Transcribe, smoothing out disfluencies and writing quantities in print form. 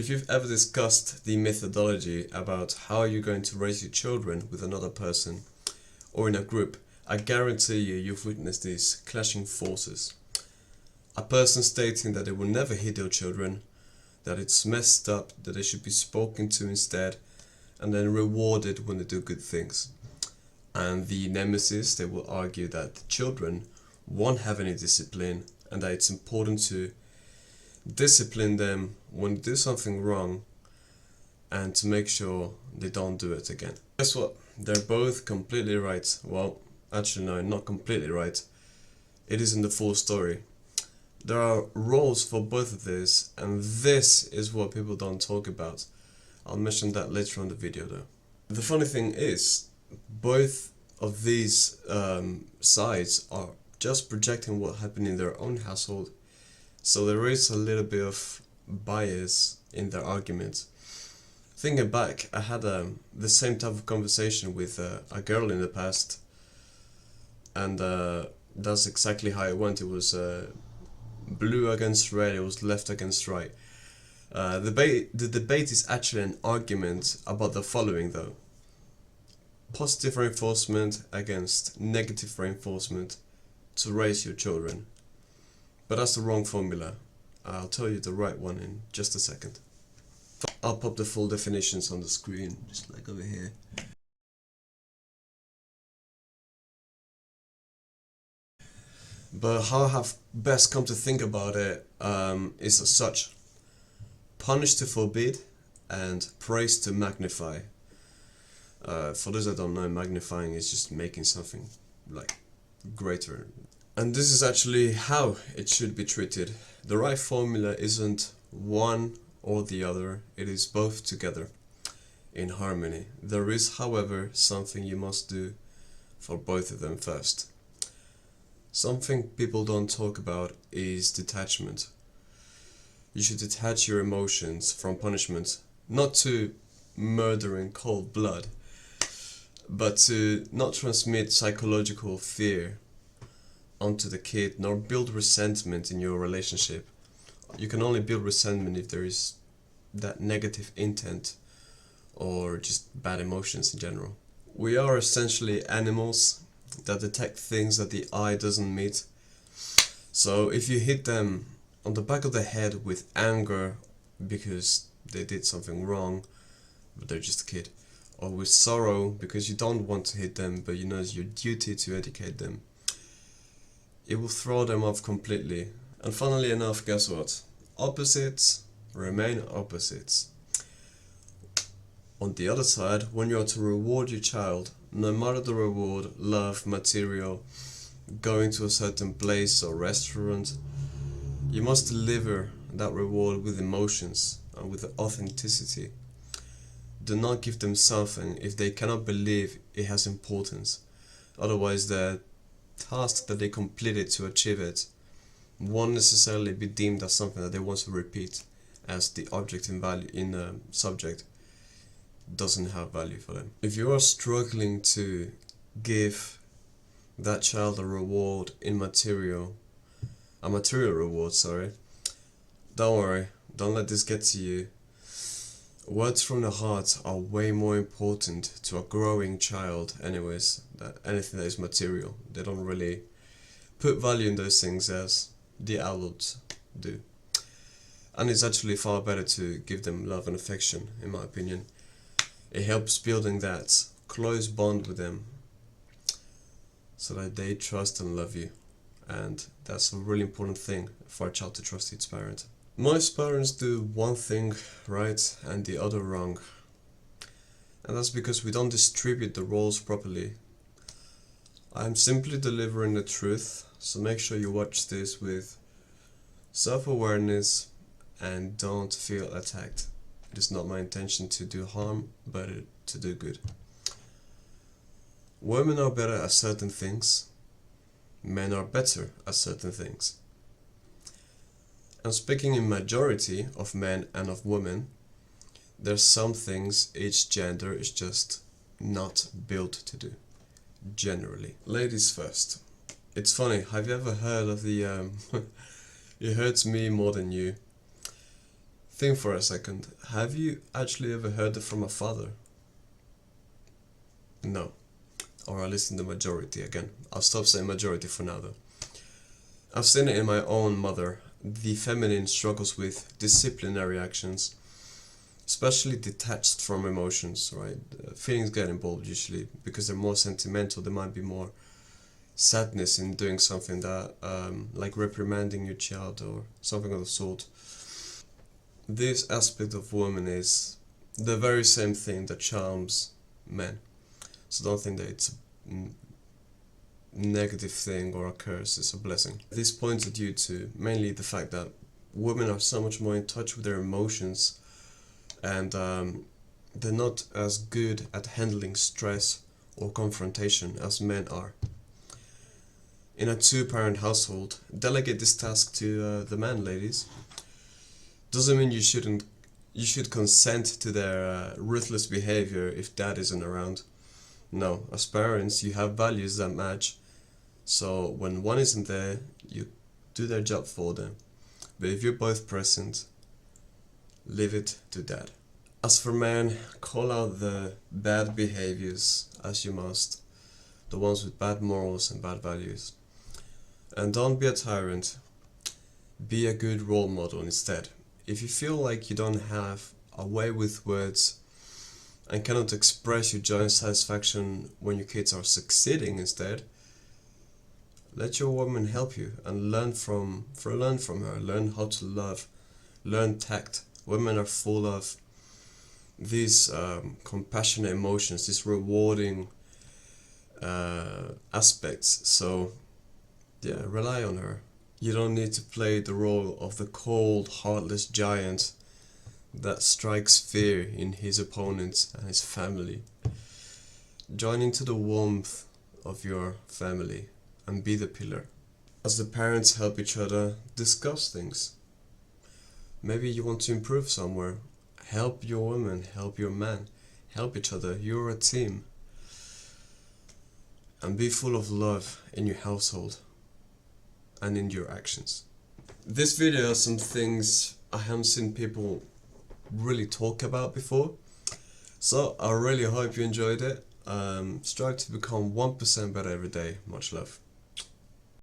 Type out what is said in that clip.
If you've ever discussed the methodology about how you're going to raise your children with another person or in a group, I guarantee you've witnessed these clashing forces. A person stating that they will never hit their children, that it's messed up, that they should be spoken to instead, and then rewarded when they do good things. And the nemesis, they will argue that the children won't have any discipline and that it's important to discipline them when they do something wrong and to make sure they don't do it again. Guess what? They're both completely right. Well, actually no, not completely right. It isn't the full story. There are roles for both of these, and this is what people don't talk about. I'll mention that later on in the video though. The funny thing is, both of these sides are just projecting what happened in their own household. So there is a little bit of bias in their arguments. Thinking back, I had the same type of conversation with a girl in the past, and that's exactly how it went. It was blue against red, it was left against right. The debate is actually an argument about the following though. Positive reinforcement against negative reinforcement to raise your children. But that's the wrong formula. I'll tell you the right one in just a second. I'll pop the full definitions on the screen, just like over here. But how I have best come to think about it is as such. Punish to forbid and praise to magnify. For those that don't know, magnifying is just making something like greater. And this is actually how it should be treated. The right formula isn't one or the other, it is both together in harmony. There is, however, something you must do for both of them first. Something people don't talk about is detachment. You should detach your emotions from punishment, not to murder in cold blood, but to not transmit psychological fear onto the kid, nor build resentment in your relationship. You can only build resentment if there is that negative intent or just bad emotions in general. We are essentially animals that detect things that the eye doesn't meet. So if you hit them on the back of the head with anger because they did something wrong, but they're just a kid, or with sorrow because you don't want to hit them but you know it's your duty to educate them, it will throw them off completely. And funnily enough, guess what? Opposites remain opposites. On the other side, when you are to reward your child, no matter the reward, love, material, going to a certain place or restaurant, you must deliver that reward with emotions and with authenticity. Do not give them something if they cannot believe it has importance. Otherwise, the task that they completed to achieve it won't necessarily be deemed as something that they want to repeat, as the object in value in the subject doesn't have value for them. If you are struggling to give that child a reward in material, a material reward, sorry, don't worry, don't let this get to you. Words from the heart are way more important to a growing child anyways than anything that is material. They don't really put value in those things as the adults do. And it's actually far better to give them love and affection, in my opinion. It helps building that close bond with them so that they trust and love you. And that's a really important thing for a child to trust its parent. Most parents do one thing right and the other wrong. And that's because we don't distribute the roles properly. I'm simply delivering the truth, so make sure you watch this with self-awareness and don't feel attacked. It is not my intention to do harm, but to do good. Women are better at certain things. Men are better at certain things. And speaking in majority of men and of women, there's some things each gender is just not built to do, generally. Ladies first. It's funny, have you ever heard of the it hurts me more than you? Think for a second, have you actually ever heard it from a father? No. Or at least in the majority again. I'll stop saying majority for now though. I've seen it in my own mother. The feminine struggles with disciplinary actions, especially detached from emotions, right? Feelings get involved usually because they're more sentimental. There might be more sadness in doing something that, like reprimanding your child or something of the sort. This aspect of women is the very same thing that charms men. So don't think that it's a negative thing or a curse, it's a blessing. This points due to mainly the fact that women are so much more in touch with their emotions, and they're not as good at handling stress or confrontation as men are. In a two-parent household, delegate this task to the man, ladies. Doesn't mean you should consent to their ruthless behavior if dad isn't around. No, as parents, you have values that match, so when one isn't there, you do their job for them. But if you're both present, leave it to dad. As for men, call out the bad behaviors as you must, the ones with bad morals and bad values. And don't be a tyrant, be a good role model instead. If you feel like you don't have a way with words and cannot express your joy and satisfaction when your kids are succeeding instead, let your woman help you and learn from her. Learn how to love, learn tact. Women are full of these compassionate emotions, these rewarding aspects. So yeah, rely on her. You don't need to play the role of the cold, heartless giant that strikes fear in his opponents and his family. Join into the warmth of your family and be the pillar. As the parents help each other, discuss things. Maybe you want to improve somewhere. Help your woman, help your man, help each other. You're a team. And be full of love in your household and in your actions. This video has some things I haven't seen people really talk about before, so I really hope you enjoyed it. Strive to become 1% better every day. Much love.